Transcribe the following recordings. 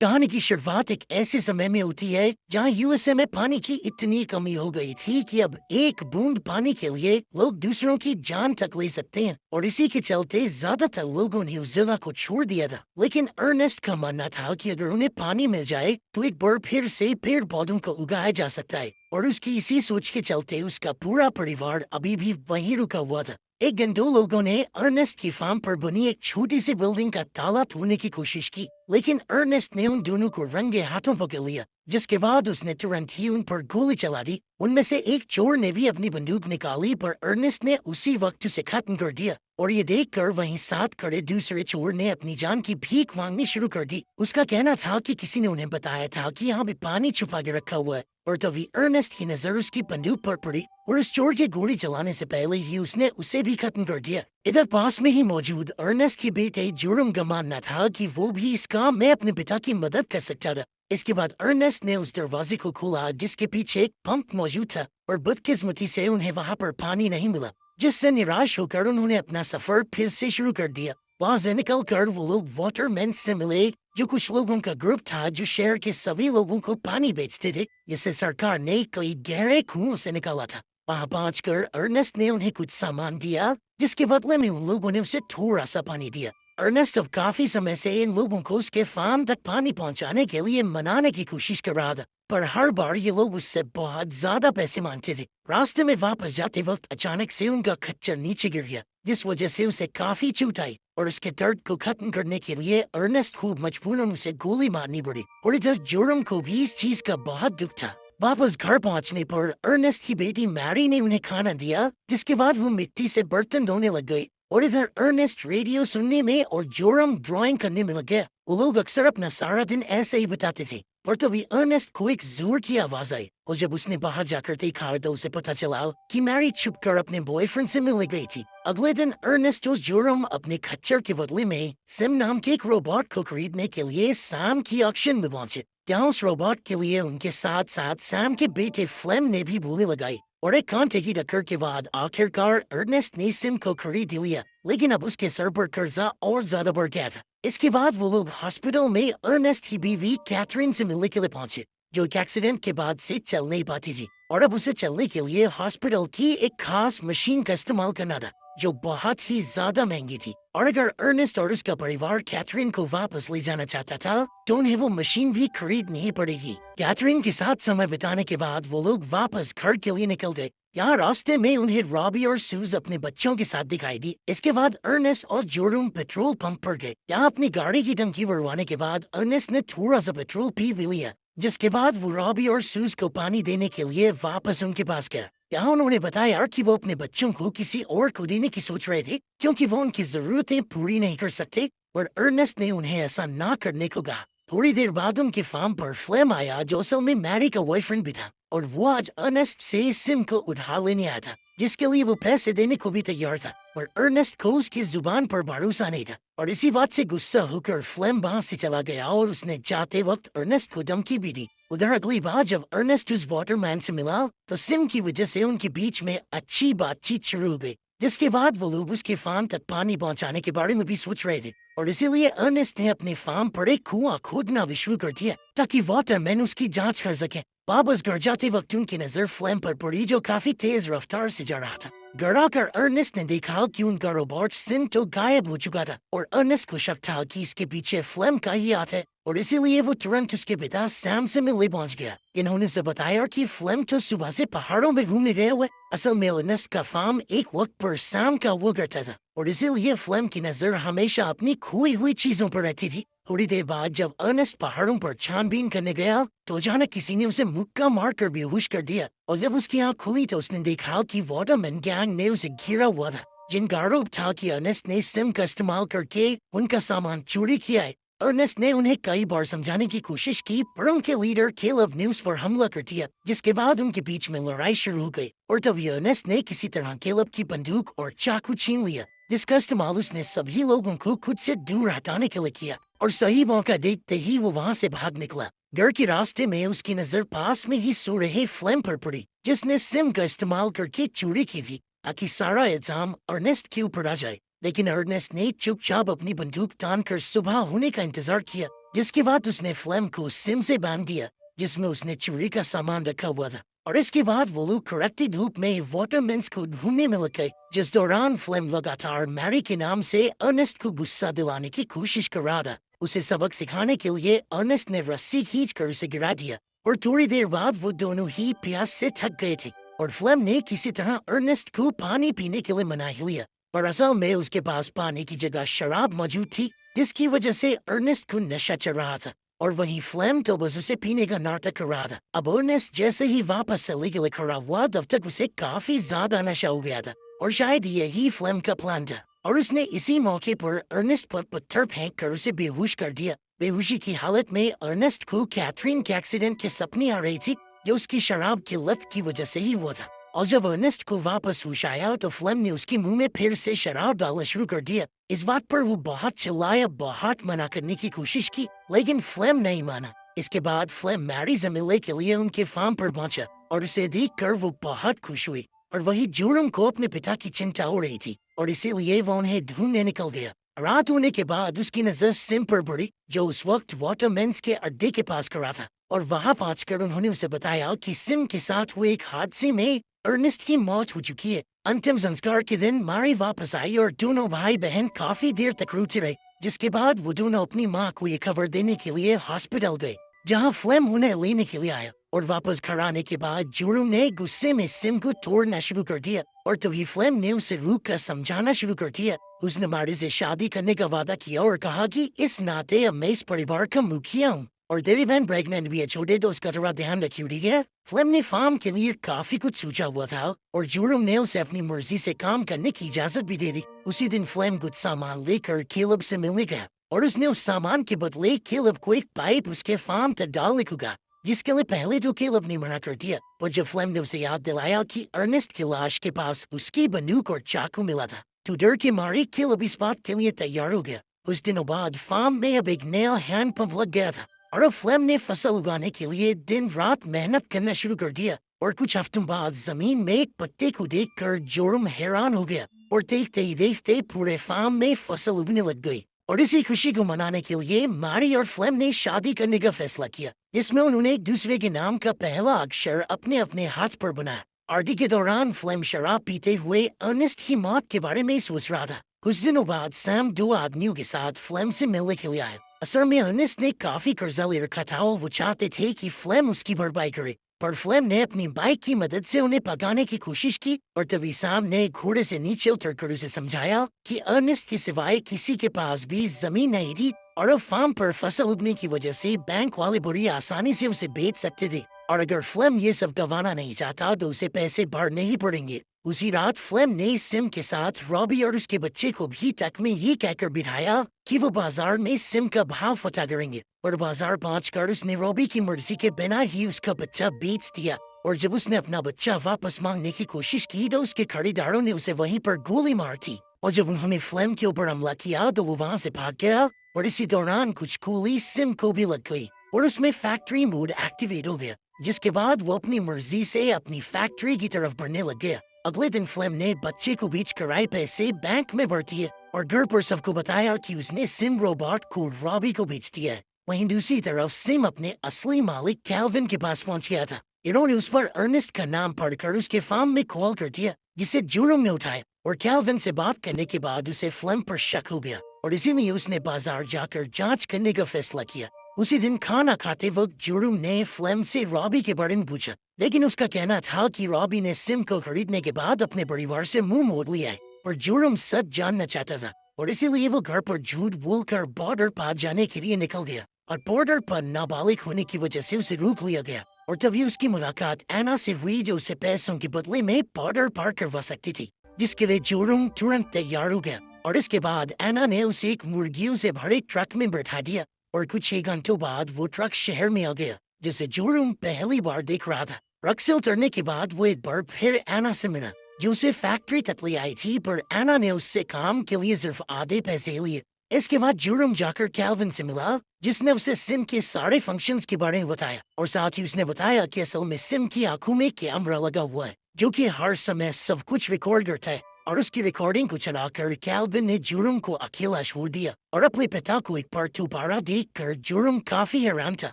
कहानी की शुरुआत एक ऐसे समय में होती है जहां यूएसए में पानी की इतनी कमी हो गई थी कि अब एक बूंद पानी के लिए लोग दूसरों की जान तक ले सकते हैं और इसी के चलते ज्यादातर लोगों ने उस जिला को छोड़ दिया था। लेकिन अर्नेस्ट का मानना था कि अगर उन्हें पानी मिल जाए तो एक बार फिर से पेड़ पौधों को उगाया जा सकता है और उसकी इसी सोच के चलते उसका पूरा परिवार अभी भी वहीं रुका हुआ था। एक दिन दो लोगों ने अर्नेस्ट की फार्म पर बनी एक छोटी सी बिल्डिंग का ताला तोड़ने की कोशिश की, लेकिन अर्नेस्ट ने उन दोनों को रंगे हाथों पकड़ लिया, जिसके बाद उसने तुरंत ही उन पर गोली चला दी। उनमें से एक चोर ने भी अपनी बंदूक निकाली, पर अर्नेस्ट ने उसी वक्त उसे खत्म कर दिया और ये देखकर वहीं साथ खड़े दूसरे चोर ने अपनी जान की भीख मांगनी शुरू कर दी। उसका कहना था कि किसी ने उन्हें बताया था कि यहाँ पे पानी छुपा के रखा हुआ है, और तभी अर्नेस्ट की नजर उसकी बंदूक पर पड़ी और उस चोर के गोली चलाने से पहले ही उसने उसे भी खत्म कर दिया। इधर पास में ही मौजूद अर्नेस्ट के बेटे जोरम का मानना था कि वो भी इस काम में अपने पिता की मदद कर सकता था। इसके बाद अर्नेस्ट ने उस दरवाजे को खोला जिसके पीछे एक पंप मौजूद था, और बदकिस्मती से उन्हें वहां पर पानी नहीं मिला, जिससे निराश होकर उन्होंने अपना सफर फिर से शुरू कर दिया। वहां से निकल कर वो लोग वाटरमैन से मिले, जो कुछ लोगों का ग्रुप था जो शहर के सभी लोगों को पानी बेचते थे, जिसे सरकार ने कई गहरे कुओं से निकाला था। वहां पहुंचकर अर्नेस्ट ने उन्हें कुछ सामान दिया, जिसके बदले में उन लोगों ने उसे थोड़ा सा पानी दिया। अर्नेस्ट अब काफी समय से इन लोगों को उसके फार्म तक पानी पहुंचाने के लिए मनाने की कोशिश कर रहा था, पर हर बार ये लोग उससे बहुत ज्यादा पैसे मांगते थे। रास्ते में वापस जाते वक्त अचानक से उनका खच्चर नीचे गिर गया, जिस वजह से उसे काफी चोट आई, और उसके दर्द को खत्म करने के लिए अर्नेस्ट खूब मजबूरन उसे गोली मारनी पड़ी। और इधर जोरम को भी इस चीज का बहुत दुख था। वापस घर पहुंचने पर अर्नेस्ट की बेटी मैरी ने उन्हें खाना दिया, जिसके बाद वो मिट्टी से बर्तन धोने लग गई, और इधर अर्नेस्ट रेडियो सुनने में और जोरम ड्राइंग करने में लग गया। वो लोग अक्सर अपना सारा दिन ऐसे ही बताते थे, पर तभी अर्नेस्ट को एक जोर की आवाज आई, और जब उसने बाहर जाकर देखा तो उसे पता चला कि मैरी छुपकर अपने बॉयफ्रेंड से मिलने गई थी। अगले दिन अर्नेस्ट और जोरम अपने खच्चर के बदले में सिम नाम के एक रोबोट को खरीदने के लिए सैम की ऑक्शन में पहुंचे। क्या उस रोबोट के लिए उनके साथ साथ सैम के बेटे फ्लेम ने भी बोली लगाई, और एक घंटे की टक्कर के बाद आखिरकार अर्नेस्ट ने सिम को खरीद लिया। लेकिन अब उसके सर पर कर्जा और ज्यादा बढ़ गया था। इसके बाद वो लोग हॉस्पिटल में अर्नेस्ट की बीवी कैथरीन से मिलने के लिए पहुंचे, जो एक एक्सीडेंट के बाद से चल नहीं पाती थी, और अब उसे चलने के लिए हॉस्पिटल की एक खास मशीन का इस्तेमाल करना था, जो बहुत ही ज्यादा महंगी थी। और अगर अर्नेस्ट और उसका परिवार कैथरीन को वापस ले जाना चाहता था तो उन्हें वो मशीन भी खरीदनी ही पड़ेगी। कैथरीन के साथ समय बिताने के बाद वो लोग वापस घर के लिए निकल गए। यहाँ रास्ते में उन्हें रॉबी और सूज अपने बच्चों के साथ दिखाई दी। इसके बाद अर्नेस्ट और जोरम पेट्रोल पंप पर गए। यहाँ अपनी गाड़ी की टंकी भरवाने के बाद अर्नेस्ट ने थोड़ा सा पेट्रोल पी भी लिया, जिसके बाद वो रॉबी और सूज को पानी देने के लिए वापस उनके पास गया। यहाँ उन्होंने बताया कि वो अपने बच्चों को किसी और को देने की सोच रहे थे, क्योंकि वो उनकी जरूरतें पूरी नहीं कर सकते, और अर्नेस्ट ने उन्हें ऐसा ना करने को कहा। थोड़ी देर बाद उनके फार्म पर फ्लेम आया, जो असल में मैरी का बॉयफ्रेंड भी था, और वो आज अर्नेस्ट से सिम को उधार लेने आया था, जिसके लिए वो पैसे देने को भी तैयार था। पर अर्नेस्ट को उसकी जुबान पर भरोसा नहीं था, और इसी बात से गुस्सा होकर फ्लेम वहां से चला गया, और उसने जाते वक्त अर्नेस्ट को धमकी भी दी। उधर अगली बार जब अर्नेस्ट उस वाटरमैन से मिला तो सिम की वजह से उनके बीच में अच्छी बातचीत शुरू हो गई, जिसके बाद वो लोग उसके फार्म तक पानी पहुंचाने के बारे में भी सोच रहे थे, और इसीलिए अर्नेस्ट ने अपने फार्म पर एक कुआं खोदना भी शुरू कर दिया ताकि वाटरमैन उसकी जांच कर सके। वापस घर जाते वक्त उनकी नजर फ्लेम पर पड़ी, जो काफी तेज रफ्तार से जा रहा था। घर आकर अर्नेस्ट ने देखा कि उनका रोबोट सिम तो गायब हो चुका था, और अर्नेस्ट को शक था कि इसके पीछे फ्लेम का ही हाथ है, और इसीलिए वो तुरंत उसके पिता सैम से मिलने पहुंच गया। इन्होंने उसे बताया कि फ्लेम तो सुबह से पहाड़ों में घूमने गए हुए। असल में अर्नेस्ट का फार्म एक वक्त पर सैम का हुआ करता था, और इसीलिए फ्लेम की नजर हमेशा अपनी खोई हुई चीजों पर रहती थी। थोड़ी देर बाद जब अर्नेस्ट पहाड़ों पर छानबीन करने गया तो अचानक किसी ने उसे मुक्का मारकर बेहोश कर दिया, और जब उसकी आंख खुली तो उसने देखा कि वाटरमैन गैंग ने उसे घेरा हुआ था, जिनका आरोप था कि अर्नेस्ट ने सिम का इस्तेमाल करके उनका सामान चोरी किया है। अर्नेस्ट ने उन्हें कई बार समझाने की कोशिश की, पर उनके लीडर केलब ने उस पर हमला कर दिया, जिसके बाद उनके बीच में लड़ाई शुरू हो गई, और तभी अर्नेस्ट ने किसी तरह केलब की बंदूक और चाकू छीन लिया, जिसका इस्तेमाल उसने सभी लोगों को खुद से दूर हटाने के लिए किया, और सही मौका देखते ही वो वहां से भाग निकला। घर के रास्ते में उसकी नजर पास में ही सो रहे फ्लेम पर पड़ी, जिसने सिम का इस्तेमाल करके चोरी की थी, ताकि सारा इल्जाम अर्नेस्ट के ऊपर आ जाए। लेकिन अर्नेस्ट ने चुपचाप अपनी बंदूक तान कर सुबह होने का इंतजार किया, जिसके बाद उसने फ्लेम को सिम से बांध दिया जिसमें उसने चोरी का सामान रखा हुआ था। और इसके बाद वो लोग कड़कती धूप में वाटरमेंस को ढूंढने में लग गए, जिस दौरान फ्लेम लगातार मैरी के नाम से अर्नेस्ट को गुस्सा दिलाने की कोशिश कर रहा था। उसे सबक सिखाने के लिए अर्नेस्ट ने रस्सी खींच कर उसे गिरा दिया और थोड़ी देर बाद वो दोनों ही प्यास से थक गए थे और फ्लेम ने किसी तरह अर्नेस्ट को पानी पीने के लिए मना ही लिया। पर असल में उसके पास पानी की जगह शराब मौजूद थी, जिसकी वजह से अर्नेस्ट को नशा चढ़ रहा था और वहीं फ्लेम तो बस उसे पीने का नाटक कर रहा था। अब अर्नेस्ट जैसे ही वापस से लीगल खड़ा हुआ तब तक उसे काफी ज्यादा नशा हो गया था और शायद यही फ्लेम का प्लान था और उसने इसी मौके पर अर्नेस्ट पर पत्थर फेंक कर उसे बेहोश कर दिया। बेहोशी की हालत में अर्नेस्ट को कैथरीन के एक्सीडेंट के सपने आ रही थी जो उसकी शराब की लत की वजह से ही हुआ था। और जब अर्नेस्ट को वापस होश आया तो फ्लेम ने उसके मुंह में फिर से शराब डालना शुरू कर दिया। इस बात पर वो बहुत चिल्लाया, बहुत मना करने की कोशिश की, लेकिन फ्लेम नहीं माना। इसके बाद फ्लेम मैरी से मिलने के लिए उनके फार्म पर पहुंचा और उसे देखकर वो बहुत खुश हुई और वही जोरम को अपने पिता की चिंता हो रही थी और इसीलिए वो उन्हें ढूंढने निकल गया। रात होने के बाद उसकी नजर सिम पर पड़ी जो उस वक्त वाटरमेंस के अड्डे के पास खड़ा था और वहां पहुंचकर उन्होंने उसे बताया कि सिम के साथ हुए एक हादसे में अर्नेस्ट की मौत हो चुकी है। अंतिम संस्कार के दिन मारी वापस आई और दोनों भाई बहन काफी देर तक रोते रहे, जिसके बाद वो दोनों अपनी माँ को ये खबर देने के लिए हॉस्पिटल गए जहाँ फ्लेम उन्हें लेने के लिए आया और वापस घर आने के बाद जोरम ने गुस्से में सिम को तोड़ना शुरू कर दिया और तभी फ्लेम ने उसे रूक कर समझाना शुरू कर दिया। उसने मारी से शादी करने का वादा किया और कहा कि इस नाते अब मैं इस परिवार का मुखिया हूँ और तेरी बहन प्रेग्नेंट भी है, छोटे तो उसका थोड़ा ध्यान रखियो, ठीक है। फ्लेम ने फार्म के लिए काफी कुछ सोचा हुआ था और जोरम ने उसे अपनी मर्जी से काम करने की इजाजत भी दे दी। उसी दिन फ्लेम कुछ सामान लेकर केलब से मिलने गया और उसने उस सामान के बदले केलब को एक पाइप उसके फार्म तक डालने को कहा, जिसके लिए पहले तो केलब ने मना कर दिया। पर जब फ्लेम ने उसे याद दिलाया कि अर्नेस्ट की लाश के पास उसकी बंदूक और चाकू मिला था तो डर के मारे केलब इस बात के लिए तैयार हो गया। कुछ दिनों बाद फार्म में अब एक नया हैंड पंप लग गया था और अब फ्लेम ने फसल उगाने के लिए दिन रात मेहनत करना शुरू कर दिया और कुछ हफ्तों बाद जमीन में एक पत्ते को देखकर जोरम हैरान हो गया और देखते ही देखते पूरे फार्म में फसल उगने लग गई। और इसी खुशी को मनाने के लिए मारी और फ्लेम ने शादी करने का फैसला किया, जिसमें उन्होंने एक दूसरे के नाम का पहला अक्षर अपने अपने हाथ पर बनाया। पार्टी के दौरान फ्लेम शराब पीते हुए अर्नेस्ट की मौत के बारे में सोच रहा था। कुछ दिनों बाद सैम दो आदमियों के साथ फ्लेम से मिलने के लिए आया। असल में अर्नेस्ट ने काफी कर्जा ले रखा था और वो चाहते थे कि फ्लेम उसकी भरपाई करे, पर फ्लेम ने अपनी बाइक की मदद से उन्हें भगाने की कोशिश की और तभी सैम ने घोड़े से नीचे उतरकर उसे समझाया कि अर्नेस्ट के सिवाय किसी के पास भी जमीन नहीं थी और अब फार्म पर फसल उगने की वजह से बैंक वाले बड़ी आसानी से उसे बेच सकते थे और अगर फ्लेम ये सब गंवाना नहीं चाहता तो उसे पैसे भरने ही पड़ेंगे। उसी रात फ्लेम ने सिम के साथ रॉबी और उसके बच्चे को भी ट्रक में ये कहकर बिठाया कि वो बाजार में सिम का भाव पता करेंगे और बाजार पहुंचकर उसने रॉबी की मर्जी के बिना ही उसका बच्चा बेच दिया और जब उसने अपना बच्चा वापस मांगने की कोशिश की तो उसके खरीदारों ने उसे वहीं पर गोली मार दी और जब उन्होंने फ्लेम के ऊपर हमला किया तो वो वहां से भाग गया और इसी दौरान कुछ गोली सिम को भी लग गई और उसमें फैक्ट्री मोड एक्टिवेट हो गया, जिसके बाद वो अपनी मर्जी से अपनी फैक्ट्री की तरफ बढ़ने लग गया। अगले दिन फ्लेम ने बच्चे को बेच कर आए पैसे बैंक में भर दिए और घर पर सबको बताया कि उसने सिम रोबोट को रॉबी को बेच दिया है। वहीं दूसरी तरफ सिम अपने असली मालिक कैल्विन के पास पहुंच गया था। इन्होंने उस पर अर्नेस्ट का नाम पढ़कर उसके फार्म में कॉल कर दिया, जिसे जोरम ने उठाया और कैल्विन से बात करने के बाद उसे फ्लेम पर शक हो गया और इसीलिए उसने बाजार जाकर जांच करने का फैसला किया। उसी दिन खाना खाते वक्त जोरम ने फ्लेम से रॉबी के बारे में पूछा, लेकिन उसका कहना था कि रॉबी ने सिम को खरीदने के बाद अपने परिवार से मुंह मोड़ लिया है और जोरम सच जानना चाहता था और इसीलिए वो घर पर झूठ बोलकर बॉर्डर पार जाने के लिए निकल गया और बॉर्डर पर नाबालिग होने की वजह से उसे रोक लिया गया और तभी उसकी मुलाकात एना से हुई जो उसे पैसों के बदले में बॉर्डर पार करवा सकती थी, जिसके लिए जोरम तुरंत तैयार हो गया और इसके बाद एना ने उसे एक मुर्गियों से भरे ट्रक में बैठा दिया और कुछ ही घंटों बाद वो ट्रक शहर में आ गया, जिसे जोरम पहली बार देख रहा था। ट्रक से उतरने के बाद वो एक बार फिर एना से मिला जो उसे फैक्ट्री तक ले आई थी, पर एना ने उससे काम के लिए सिर्फ आधे पैसे लिए। इसके बाद जोरम जाकर कैल्विन से मिला, जिसने उसे सिम के सारे फंक्शंस के बारे में बताया और साथ ही उसने बताया कि असल में सिम की आंखों में कैमरा लगा हुआ है जो कि हर समय सब कुछ रिकॉर्ड करता है और उसकी रिकॉर्डिंग को चलाकर कैल्विन ने जुर्म को अकेला छोड़ दिया और अपने पिता को एक बार दोबारा देखकर जुर्म काफी हैरान था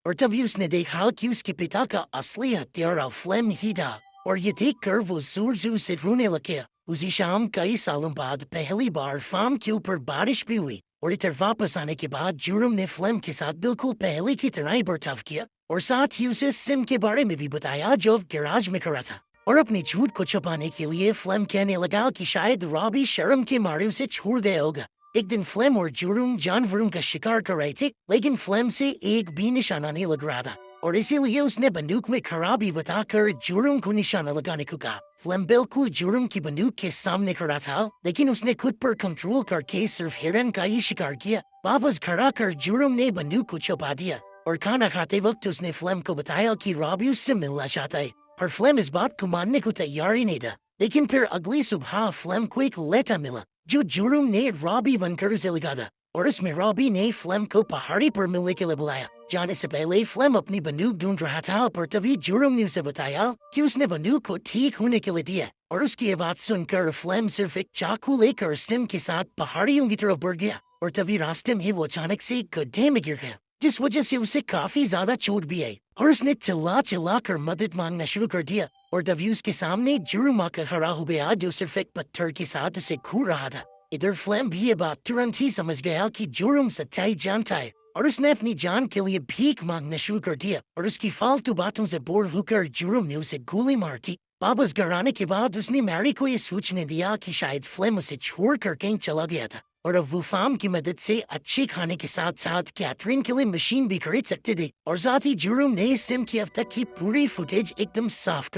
और तभी उसने देखा कि उसके पिता का असली हत्यारा फ्लेम ही था और ये देखकर वो जोर जोर से रोने लगे। उसी शाम कई सालों बाद पहली बार फार्म के ऊपर बारिश भी हुई और इधर वापस आने के बाद जुर्म ने फ्लेम के साथ बिल्कुल पहले की तरह ही बर्ताव किया और साथ ही उसे सिम के बारे में भी बताया जो गैराज में करा था। और अपनी झूठ को छुपाने के लिए फ्लेम कहने लगा कि शायद रॉबी शर्म के मारे उसे छोड़ दिया होगा। एक दिन फ्लेम और जुर्म जानवरों का शिकार कर रहे थे लेकिन फ्लेम से एक भी निशाना नहीं लग रहा था और इसीलिए उसने बंदूक में खराबी बताकर जुर्म को निशाना लगाने को कहा। फ्लेम बिल्कुल जुर्म की बंदूक के सामने खड़ा था लेकिन उसने खुद पर कंट्रोल करके सिर्फ हिरन का ही शिकार किया। वापस खड़ा कर जुर्म ने बंदूक को छुपा दिया और खाना खाते वक्त उसने फ्लेम को बताया कि रॉबी उससे मिलना चाहता है और फ्लेम इस बात को मानने को तैयार ही नहीं था। लेकिन फिर अगली सुबह फ्लेम को एक लेटर मिला जो जुर्म ने रॉबी बनकर उसे लिखा था और इसमें रॉबी ने फ्लेम को पहाड़ी पर मिलने के लिए बुलाया। जाने से पहले फ्लेम अपनी बंदूक ढूंढ रहा था पर तभी जुर्म ने उसे बताया कि उसने बंदूक को ठीक होने के लिए दिया और उसकी ये बात सुनकर फ्लेम सिर्फ एक चाकू लेकर सिम के साथ पहाड़ियों की तरफ बढ़ गया और तभी रास्ते में वो अचानक से एक गड्ढे में गिर गया जिस वजह से उसे काफी ज्यादा चोट भी आई और उसने चिल्ला चिल्ला कर मदद मांगना शुरू कर दिया और तभी उसके सामने जुर्म आकर खड़ा हो गया जो सिर्फ एक पत्थर के साथ उसे घूर रहा था। इधर फ्लेम भी ये बात तुरंत ही समझ गया कि जुर्म सच्चाई जानता है और उसने अपनी जान के लिए भीख मांगना शुरू कर दिया और उसकी फालतू बातों से बोर होकर जुर्म ने उसे गोली मार दी। वापस घर आने के बाद उसने मैरी को ये सोचने दिया कि शायद फ्लेम उसे छोड़कर कहीं चला गया था और अब वो फार्म की मदद से अच्छे खाने के साथ साथ कैथरीन के लिए मशीन भी खरीद सकते थे और साथ ही जुर्म ने सिम की अब तक की पूरी फुटेज एकदम साफ